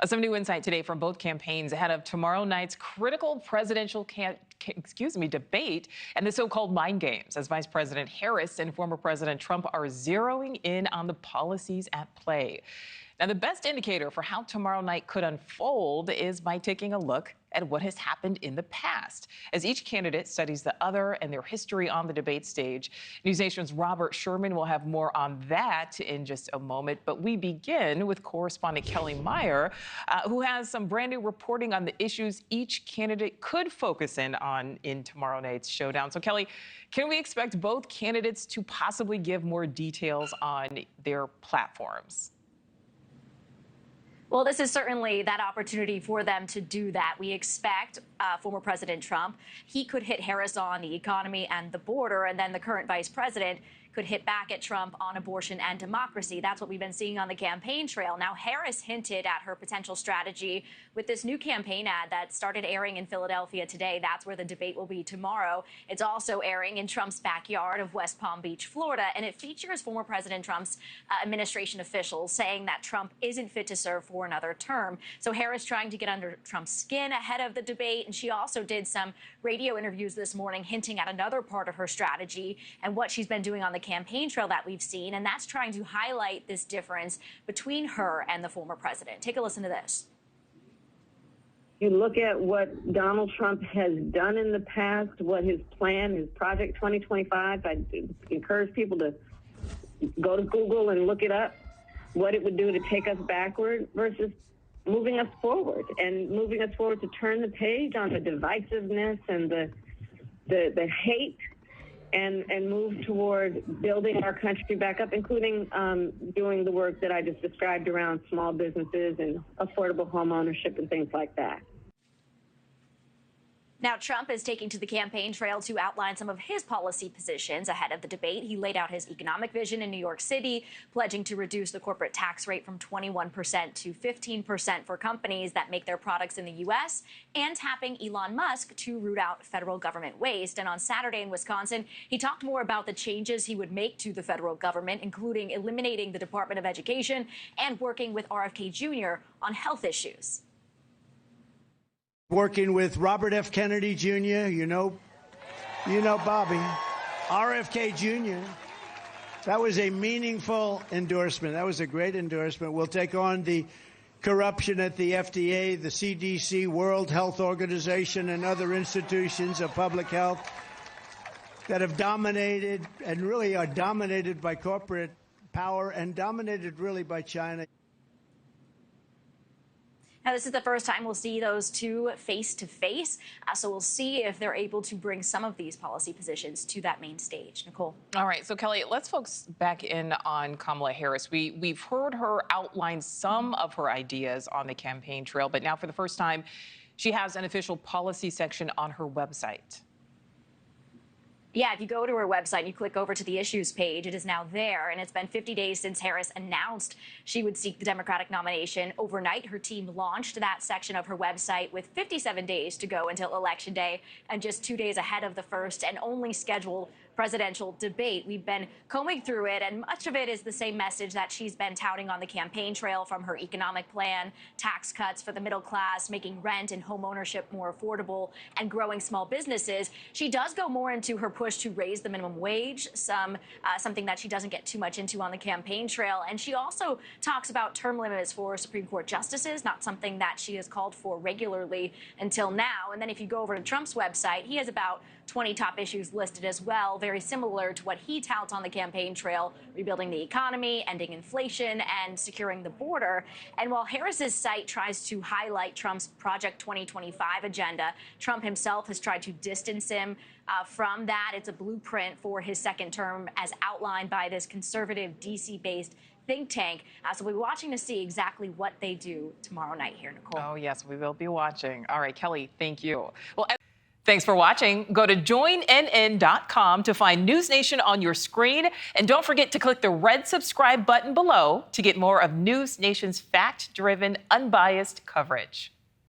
Some new insight today from both campaigns ahead of tomorrow night's critical presidential debate and the so-called mind games, as Vice President Harris and former President Trump are zeroing in on the policies at play. Now, the best indicator for how tomorrow night could unfold is by taking a look at what has happened in the past, as each candidate studies the other and their history on the debate stage. NewsNation's Robert Sherman will have more on that in just a moment, but we begin with correspondent Kelly Meyer, who has some brand new reporting on the issues each candidate could focus in on in tomorrow night's showdown. So, Kelly, can we expect both candidates to possibly give more details on their platforms? Well, this is certainly that opportunity for them to do that. We expect former President Trump, he could hit Harris on the economy and the border, and then the current vice president could hit back at Trump on abortion and democracy. That's what we've been seeing on the campaign trail. Now, Harris hinted at her potential strategy with this new campaign ad that started airing in Philadelphia today. That's where the debate will be tomorrow. It's also airing in Trump's backyard of West Palm Beach, Florida, and it features former President Trump's administration officials saying that Trump isn't fit to serve for another term. So Harris trying to get under Trump's skin ahead of the debate, and she also did some radio interviews this morning hinting at another part of her strategy and what she's been doing on the campaign trail that we've seen, and that's trying to highlight this difference between her and the former president. Take a listen to this. You look at what Donald Trump has done in the past, what his plan, his Project 2025. I encourage people to go to Google and look it up, what it would do to take us backward versus moving us forward, and moving us forward to turn the page on the divisiveness and the hate, and move toward building our country back up, including doing the work that I just described around small businesses and affordable home ownership and things like that. Now, Trump is taking to the campaign trail to outline some of his policy positions ahead of the debate. He laid out his economic vision in New York City, pledging to reduce the corporate tax rate from 21% to 15% for companies that make their products in the U.S., and tapping Elon Musk to root out federal government waste. And on Saturday in Wisconsin, he talked more about the changes he would make to the federal government, including eliminating the Department of Education and working with RFK Jr. on health issues. Working with Robert F. Kennedy Jr., you know Bobby, RFK Jr. That was a meaningful endorsement. That was a great endorsement. We'll take on the corruption at the FDA, the CDC, World Health Organization, and other institutions of public health that have dominated and really are dominated by corporate power and dominated really by China. Now, this is the first time we'll see those two face to face, so we'll see if they're able to bring some of these policy positions to that main stage. Nichole. All right, so Kelly, let's focus back in on Kamala Harris. We've heard her outline some of her ideas on the campaign trail, but now for the first time, she has an official policy section on her website. Yeah, if you go to her website and you click over to the issues page, it is now there. And it's been 50 days since Harris announced she would seek the Democratic nomination. Overnight, her team launched that section of her website with 57 days to go until Election Day, and just 2 days ahead of the first and only scheduled presidential debate. We've been combing through it, and much of it is the same message that she's been touting on the campaign trail, from her economic plan, tax cuts for the middle class, making rent and home ownership more affordable, and growing small businesses. She does go more into her push to raise the minimum wage, something that she doesn't get too much into on the campaign trail. And she also talks about term limits for Supreme Court justices, not something that she has called for regularly until now. And then if you go over to Trump's website, he has about 20 top issues listed as well, very similar to what he touts on the campaign trail: rebuilding the economy, ending inflation, and securing the border. And while Harris's site tries to highlight Trump's Project 2025 agenda, Trump himself has tried to distance him from that. It's a blueprint for his second term as outlined by this conservative DC-based think tank. So we'll be watching to see exactly what they do tomorrow night here, Nichole. Oh, yes, we will be watching. All right, Kelly, thank you. Well, thanks for watching. Go to joinnn.com to find News Nation on your screen. And don't forget to click the red subscribe button below to get more of News Nation's fact-driven, unbiased coverage.